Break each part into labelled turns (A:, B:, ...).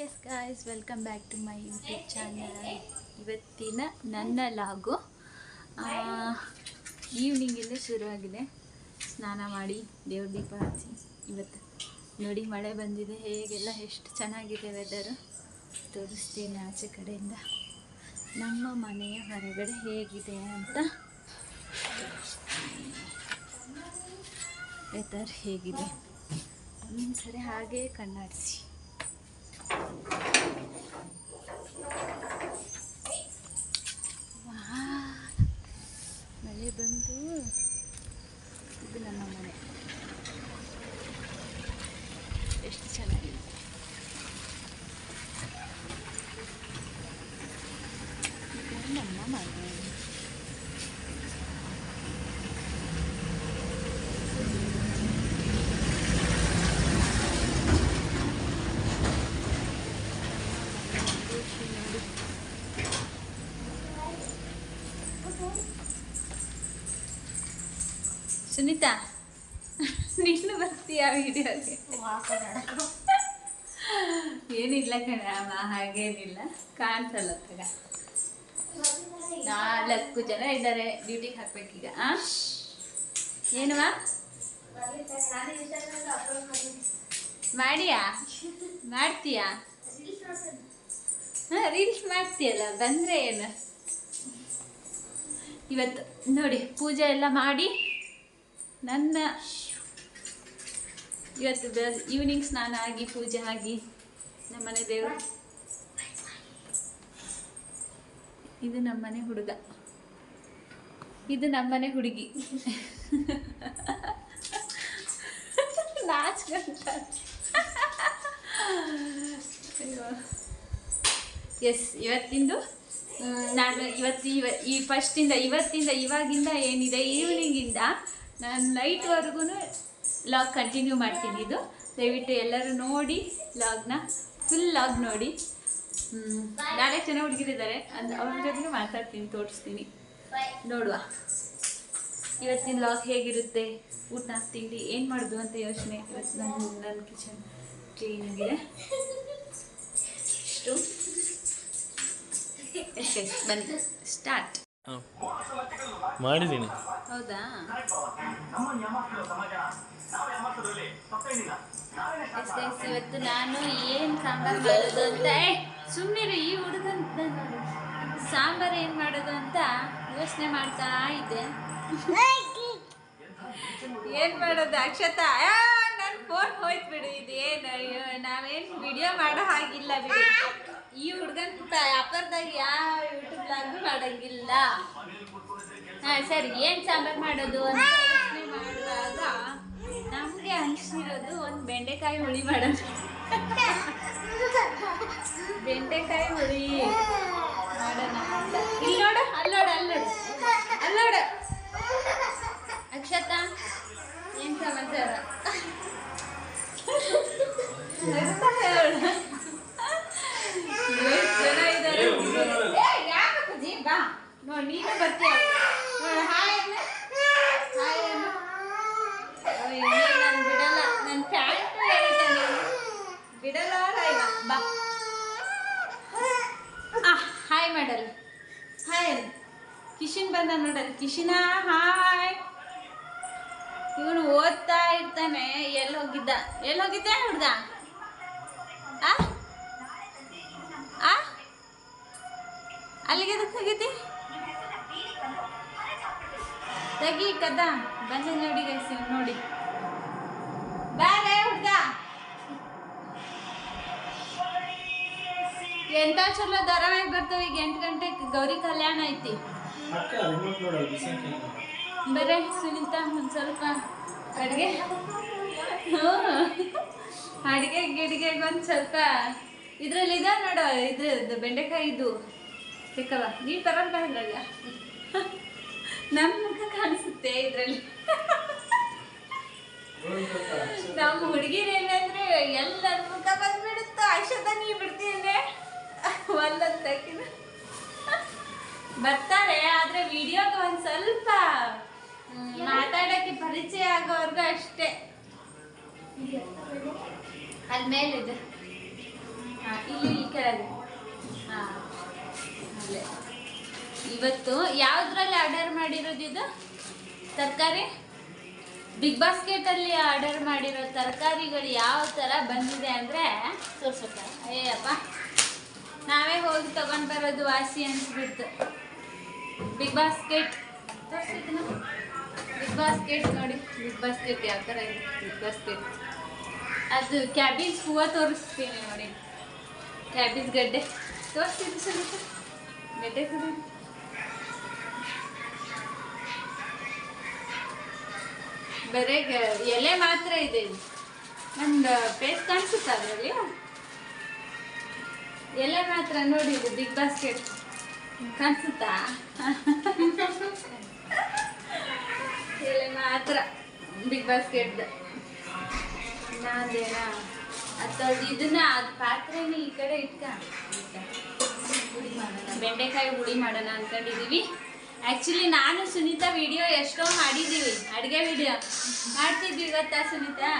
A: S guys, welcome back to my YouTube channel. ಇವತ್ತಿನ ನನ್ನ ಲಾಗು ಈವ್ನಿಂಗಿಂದ ಶುರುವಾಗಿದೆ. ಸ್ನಾನ ಮಾಡಿ ದೇವ್ರ ದೀಪ ಹಚ್ಚಿ ಇವತ್ತು ನೋಡಿ ಮಳೆ ಬಂದಿದೆ. ಹೇಗೆಲ್ಲ ಎಷ್ಟು ಚೆನ್ನಾಗಿದೆ ವೆದರು ತೋರಿಸ್ತೀನಿ. ಆಚೆ ಕಡೆಯಿಂದ ನಮ್ಮ ಮನೆಯ ಹೊರಗಡೆ ಹೇಗಿದೆ ಅಂತ. ವೆದರ್ ಹೇಗಿದೆ ಒಂದ್ಸರಿ ಹಾಗೆ ಕಣ್ಣಾಡಿಸಿ. ಮಳೆ ಬಂದು ಇದು ನಮ್ಮ ಮನೆ ಎಷ್ಟು ಚೆನ್ನಾಗಿದೆ. ಇದು ನಮ್ಮ ಮನೆ. ಸುನೀತಾ, ನೀನು ಬರ್ತೀಯ ವಿಡಿಯೋಗೆ? ಏನಿಲ್ಲ ಕಣಮ್ಮ, ಹಾಗೇನಿಲ್ಲ. ಕಾಣಿಸಲ್ಲ ತಗ. 4 ಜನ ಇದ್ದಾರೆ, ಡ್ಯೂಟಿಗೆ ಹಾಕ್ಬೇಕೀಗ. ಏನುವಾ ಮಾಡಿಯಾ? ಮಾಡ್ತೀಯಾ? ಹಾಂ, ರೀಲ್ಸ್ ಮಾಡ್ತೀಯಲ್ಲ, ಬಂದರೆ ಏನು. ಇವತ್ತು ನೋಡಿ ಪೂಜೆ ಎಲ್ಲ ಮಾಡಿ ನನ್ನ ಇವತ್ತು ಈವ್ನಿಂಗ್ ಸ್ನಾನ ಆಗಿ ಪೂಜೆ ಆಗಿ ನಮ್ಮನೆ ದೇವರು. ಇದು ನಮ್ಮನೆ ಹುಡುಗ, ಇದು ನಮ್ಮನೆ ಹುಡುಗಿ. ನಾಚ್ಕೊಂತ. ಎಸ್, ಇವತ್ತಿಂದು ನಾನು ಈ ಫಸ್ಟಿಂದ ಇವತ್ತಿಂದ ಇವಾಗಿಂದ ಏನಿದೆ ಈವ್ನಿಂಗಿಂದ ನಾನು ನೈಟ್ವರೆಗೂ ಲಾಗ್ ಕಂಟಿನ್ಯೂ ಮಾಡ್ತೀನಿ. ಇದು ದಯವಿಟ್ಟು ಎಲ್ಲರೂ ನೋಡಿ, ಲಾಗ್ನ ಫುಲ್ ಲಾಗ್ ನೋಡಿ. 4 ಜನ ಹುಡುಗಿರಿದ್ದಾರೆ, ಅವ್ರ ಜೊತೆಗೆ ಮಾತಾಡ್ತೀನಿ, ತೋರಿಸ್ತೀನಿ, ನೋಡುವ ಇವತ್ತಿನ ಲಾಗ್ ಹೇಗಿರುತ್ತೆ. ಊಟ ತಿಂಡಿ ಏನು ಮಾಡೋದು ಅಂತ ಯೋಚನೆ. ಇವತ್ತು ನನ್ನ ಕಿಚನ್ ಕ್ಲೀನಾಗಿದೆ. ಇಷ್ಟು ಎಸ್ ಬಂದು ಸ್ಟಾರ್ಟ್
B: ಮಾಡಿದ್ದೀನಿ.
A: ಹೌದಾ? ಇವತ್ತು ನಾನು ಏನು ಸಾಂಬಾರು ಮಾಡೋದು ಅಂತ, ಸುಮ್ಮನೆ ಈ ಹುಡುಗನ್ ಸಾಂಬಾರು ಏನು ಮಾಡೋದು ಅಂತ ಯೋಚನೆ ಮಾಡ್ತಾ ಇದ್ದೆ. ಏನು ಮಾಡೋದು ಅಕ್ಷತಾ? ನನ್ನ ಫೋನ್ ಹೋಯ್ತು ಬಿಡು. ಇದೇನು ನಾವೇನು ವಿಡಿಯೋ ಮಾಡೋ ಹಾಗಿಲ್ಲ ಬಿಡು. ಈ ಹುಡುಗನ ಅಪರದಾಗ ಯಾವ ಯೂಟ್ಯೂಬ್ ಲಾಗು ಮಾಡೋಂಗಿಲ್ಲ. ಹಾಂ ಸರಿ, ಏನು ಸಾಂಬಾರು ಮಾಡೋದು ಅಂತ ಯೋಚನೆ ಮಾಡುವಾಗ ನಮಗೆ ಅನಿಸಿರೋದು ಒಂದು ಬೆಂಡೆಕಾಯಿ ಹುಳಿ ಮಾಡೋದು. ಬೆಂಡೆಕಾಯಿ ಹುಳಿ ಮಾಡೋಣ ಅಂತ. ಇಲ್ಲಿ ನೋಡು, ಅಲ್ಲೋಡು ಅಕ್ಷತಾ, ಏನು ಸಮಾಚಾರ? ಜನ ಇದ್ದಾರೆ. ಬಾ ನೋಡಿ, ನೀನು ಬರ್ತೀಯ. ಹಾಯ್ ನಾನು ಬಿಡಲ್ಲ. ನನ್ನ ಪ್ಯಾಂಟ್ ಹೇಳ್ತಾನೆ ಬಿಡಲ್ಲ. ಬಾ ಹಾಯ್ ಮಾಡಲ್ಲ. ಹಾಯ್ ಕಿಶನ್ ಬಂದ ನೋಡಲ್ಲ. ಕಿಶನ ಹಾಯ್. ಇವನು ಓದ್ತಾ ಇರ್ತಾನೆ. ಎಲ್ಲಿ ಹೋಗಿದ್ದೆ ಹುಡ್ಗ? ಅಲ್ಲಿಗೆ ಎದಕ್ಕೆ ಹೋಗಿದ್ದಿ? ತೆಗಿ ಕದ ಬಂದ ನೋಡಿ ಗೈಸ್, ನೋಡಿ ಬಾರೇ ಹುಡ್ಗ. ಎಂತ ಚಲೋ ಧಾರಾವಾಹಿ ಬರ್ತವೆ. ಈಗ 8 ಗಂಟೆಗೆ ಗೌರಿ ಕಲ್ಯಾಣ ಐತಿ. ಬರೇ ಸುನೀತಾ ಒಂದು ಸ್ವಲ್ಪ ಅಡುಗೆ ಗಿಡಿಗೆ ಒಂದು ಸ್ವಲ್ಪ ಇದ್ರಲ್ಲಿ ಇದೆ ನೋಡು. ಇದು ಬೆಂಡೆಕಾಯಿ ಇದು ಬೇಕಲ್ಲ. ನೀವು ತರಲ್ಲ ಇದ್ರಾಗ ನಮ್ಮ ಮುಖ ಕಾಣಿಸುತ್ತೆ ಇದ್ರಲ್ಲಿ. ನಮ್ಮ ಹುಡುಗಿರೇನಂದ್ರೆ ಎಲ್ಲರ ಮುಖ ಬಂದ್ಬಿಡುತ್ತೋ. ಅಕ್ಷತಾ ನೀ ಬಿಡ್ತೀನಿ ಒಂದೊಂದಕ್ಕಿನ ಬರ್ತಾರೆ. ಆದರೆ ವಿಡಿಯೋಗೆ ಒಂದು ಸ್ವಲ್ಪ ಮಾತಾಡೋಕ್ಕೆ ಪರಿಚಯ ಆಗೋವರೆಗೂ ಅಷ್ಟೇ. ಅಲ್ಲಿ ಮೇಲಿದೆ. ಕೆಳಗೆ. ಹಾಂ ಅಲ್ಲೇ. ಇವತ್ತು ಯಾವುದ್ರಲ್ಲಿ ಆರ್ಡರ್ ಮಾಡಿರೋದು ಇದು ತರಕಾರಿ? ಬಿಗ್ ಬಾಸ್ಕೆಟಲ್ಲಿ ಆರ್ಡರ್ ಮಾಡಿರೋ ತರಕಾರಿಗಳು ಯಾವ ಥರ ಬಂದಿದೆ ಅಂದರೆ ತೋರ್ಸಕ್ಕ. ಅಯ್ಯಪ್ಪ, ನಾವೇ ಹೋಗಿ ತೊಗೊಂಡು ಬರೋದು ವಾಸಿ ಅನಿಸ್ಬಿಡ್ತು. ಬಿಗ್ ಬಾಸ್ಕೆಟ್ ತೋರಿಸಿದ್ನ, ಬಿಗ್ ಬಾಸ್ಕೆಟ್ ನೋಡಿ. ಬಿಗ್ ಬಾಸ್ಕೆಟ್ ಯಾವ ಥರ ಇದೆ ಬಿಗ್ ಬಾಸ್ಕೆಟ್. ಅದು ಕ್ಯಾಬೇಜ್ ಹೂವು ತೋರಿಸ್ತೀನಿ ನೋಡಿ. ಕ್ಯಾಬೇಜ್ ಗಡ್ಡೆ ತೋರಿಸ್ತೀನಿ ಸ್ವಲ್ಪ. ಗಡ್ಡೆ ಕೂಡ ಬರೀ ಎಲೆ ಮಾತ್ರ ಇದೆ. ನಂದು ಪೇಸ್ ಕಾಣಿಸುತ್ತೆ ಅದರಲ್ಲಿ, ಎಲೆ ಮಾತ್ರ ನೋಡಿ. ಇದು ಬಿಗ್ ಬಾಸ್ಕೆಟ್ ಕಾಣಿಸುತ್ತಾ? ಎಲೆ ಮಾತ್ರ ಬಿಗ್ ಬಾಸ್ಕೆಟ್. ನಾದೇನ ಅದು ಇದನ್ನ ಅದು ಪಾತ್ರೆನ ಈ ಕಡೆ ಇಟ್ಕ ಹುಡಿ ಮಾಡೋಣ, ಬೆಂಡೆಕಾಯಿ ಹುಡಿ ಮಾಡೋಣ ಅನ್ಕೊಂಡಿದೀವಿ. ಆ್ಯಕ್ಚುಲಿ ನಾನು ಸುನೀತಾ ವಿಡಿಯೋ ಎಷ್ಟೋ ಮಾಡಿದ್ದೀವಿ, ಅಡುಗೆ ವಿಡಿಯೋ ಮಾಡ್ತಿದ್ವಿ. ಇವತ್ತಾ ಸುನೀತಾ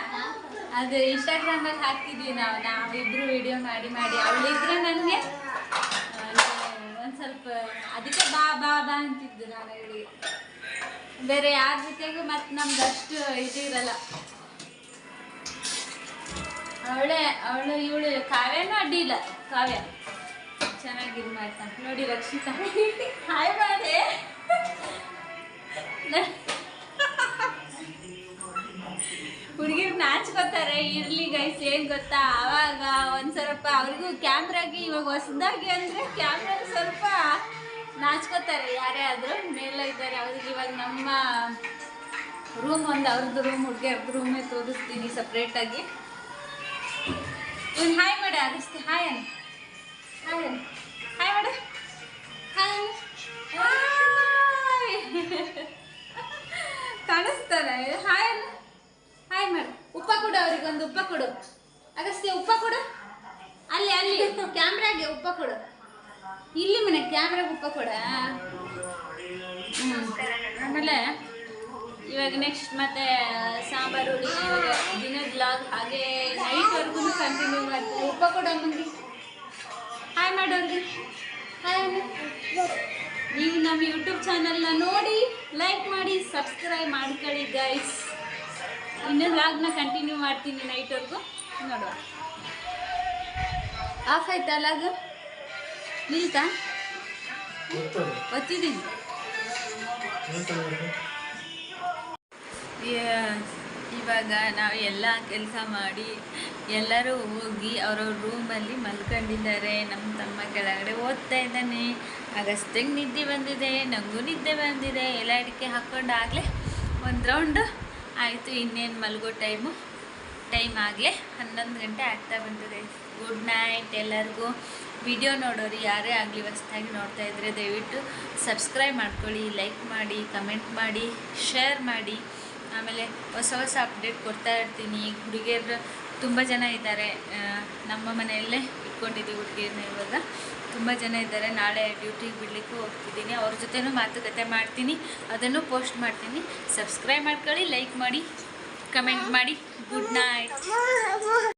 A: ಅದು ಇನ್ಸ್ಟಾಗ್ರಾಮಲ್ಲಿ ಹಾಕ್ತಿದ್ವಿ. ನಾವಿಬ್ಬರು ವಿಡಿಯೋ ಮಾಡಿ ಅವಳಿದ್ರೆ ನನಗೆ ಒಂದು ಸ್ವಲ್ಪ ಅದಕ್ಕೆ ಬಾ ಬಾ ಬಾ ಅಂತಿದ್ದು ನಾನು ಅವಳಿಗೆ. ಬೇರೆ ಯಾರ ಜೊತೆಗೂ ಮತ್ತು ನಮ್ದು ಅಷ್ಟು ಇದಿರಲ್ಲ. ಅವಳು ಇವಳು ಕಾವ್ಯನೂ ಅಡ್ಡಿಲ್ಲ. ಕಾವ್ಯ ಚೆನ್ನಾಗಿ ಇದು ಮಾಡ್ತಾನೆ ನೋಡಿ. ರಕ್ಷಿತಾ ಹಾಯ್ ಮಾಡಿ. ಹುಡುಗಿರು ನಾಚ್ಕೋತಾರೆ. ಇರ್ಲಿ ಗೈಸ್, ಏನು ಗೊತ್ತಾ, ಆವಾಗ ಒಂದು ಸ್ವಲ್ಪ ಅವ್ರಿಗೂ ಕ್ಯಾಮ್ರಾಗೆ ಇವಾಗ ಹೊಸದಾಗಿ ಅಂದರೆ ಕ್ಯಾಮ್ರಾಗೆ ಸ್ವಲ್ಪ ನಾಚ್ಕೋತಾರೆ. ಯಾರೇ ಆದರೂ ಮೇಲೆ ಇದ್ದಾರೆ ಅವ್ರಿಗೆ. ಇವಾಗ ನಮ್ಮ ರೂಮ್ ಒಂದು ಅವ್ರದ್ದು ರೂಮ್, ಹುಡುಗಿಯರ್ದು ರೂಮೇ ತೋರಿಸ್ತೀನಿ ಸಪ್ರೇಟಾಗಿ. ಇವನು ಹಾಯ್ ಮಾಡಿ ಆಗಿಸ್ತಿ. ಹಾಯ್ ಅನ್ನ, ಹಾಯ್ ಅನ್ನ, ಹಾಯ್ ಮಾಡು, ಹಾಯ್ ಕಾಣಿಸ್ತಾರೆ. ಹಾಯ್ ಅನ್ನ, ಹಾಯ್ ಮಾಡು. ಉಪ್ಪ ಕೊಡು ಅವ್ರಿಗೆ, ಒಂದು ಉಪ್ಪ ಕೊಡು. ಅಗಸ್ತ್ಯ ಉಪ್ಪ ಕೊಡು. ಅಲ್ಲಿ ಕ್ಯಾಮ್ರಾಗೆ ಉಪ್ಪ ಕೊಡು. ಇಲ್ಲಿ ಮನೆ ಕ್ಯಾಮ್ರಾಗೆ ಉಪ್ಪ ಕೊಡ. ಆಮೇಲೆ ಇವಾಗ ನೆಕ್ಸ್ಟ್ ಮತ್ತೆ ಸಾಂಬಾರು ಹುಡಿ. ಇವಾಗ ದಿನದ ಬ್ಲಾಗ್ ಹಾಗೆ ನೈಟ್ವರೆಗೂ ಕಂಟಿನ್ಯೂ ಮಾಡ್ತೀವಿ. ಉಪ್ಪ ಕೊಡು ಅಮ್ಮನಿಗೆ. ಹಾಯ್ ಮಾಡೋರಿಗೆ, ಹಾಯ್. ನೀವು ನಮ್ಮ ಯೂಟ್ಯೂಬ್ ಚಾನಲ್ನ ನೋಡಿ ಲೈಕ್ ಮಾಡಿ ಸಬ್ಸ್ಕ್ರೈಬ್ ಮಾಡ್ಕೊಳ್ಳಿ ಗೈಸ್. ಇನ್ನೂ ಬ್ಲಾಗ್ನ ಕಂಟಿನ್ಯೂ ಮಾಡ್ತೀನಿ ನೈಟ್ವರೆಗೂ. ನೋಡುವ ಆಫ್ ಆಯ್ತಾ ಲಾಗ್? ನಿಲ್ತಾ? ಒತ್ತಿದ್ದೀನಿ. ಇವಾಗ ನಾವು ಎಲ್ಲ ಕೆಲಸ ಮಾಡಿ ಎಲ್ಲರೂ ಹೋಗಿ ಅವ್ರವ್ರ ರೂಮಲ್ಲಿ ಮಲ್ಕೊಂಡಿದ್ದಾರೆ. ನಮ್ಮ ತಮ್ಮ ಕೆಳಗಡೆ ಓದ್ತಾ ಇದ್ದಾನೆ. ಅಗಸ್ತ್ಯಂಗೆ ನಿದ್ದೆ ಬಂದಿದೆ, ನನಗೂ ನಿದ್ದೆ ಬಂದಿದೆ. ಎಲ್ಲ ಅಡಿಕೆ ಹಾಕ್ಕೊಂಡಾಗಲೇ ಒಂದು ರೌಂಡು ಆಯಿತು. ಇನ್ನೇನು ಮಲಗೋ ಟೈಮ್ ಆಗಲೇ 11 ಗಂಟೆ ಆಗ್ತಾ ಬಂದಿದೆ. ಗುಡ್ ನೈಟ್ ಎಲ್ಲರಿಗೂ. ವಿಡಿಯೋ ನೋಡೋರು ಯಾರೇ ಆಗಲಿ ಹೊಸ್ದಾಗಿ ನೋಡ್ತಾ ಇದ್ದರೆ ದಯವಿಟ್ಟು ಸಬ್ಸ್ಕ್ರೈಬ್ ಮಾಡ್ಕೊಳ್ಳಿ, ಲೈಕ್ ಮಾಡಿ, ಕಮೆಂಟ್ ಮಾಡಿ, ಶೇರ್ ಮಾಡಿ. ಆಮೇಲೆ ಹೊಸ ಅಪ್ಡೇಟ್ ಕೊಡ್ತಾ ಇರ್ತೀನಿ. ಹುಡುಗಿಯರು ತುಂಬ ಜನ ಇದ್ದಾರೆ. ನಮ್ಮ ಮನೆಯಲ್ಲೇ ಇಟ್ಕೊಂಡಿದ್ದೀವಿ ಹುಡುಗಿಯರನ್ನ. ಇವಾಗ ತುಂಬ ಜನ ಇದ್ದಾರೆ. ನಾಳೆ ಡ್ಯೂಟಿಗೆ ಬಿಡಲಿಕ್ಕೂ ಹೋಗ್ತಿದ್ದೀನಿ. ಅವ್ರ ಜೊತೆನೂ ಮಾತುಕತೆ ಮಾಡ್ತೀನಿ, ಅದನ್ನು ಪೋಸ್ಟ್ ಮಾಡ್ತೀನಿ. ಸಬ್ಸ್ಕ್ರೈಬ್ ಮಾಡ್ಕೊಳ್ಳಿ, ಲೈಕ್ ಮಾಡಿ, ಕಮೆಂಟ್ ಮಾಡಿ. Good night.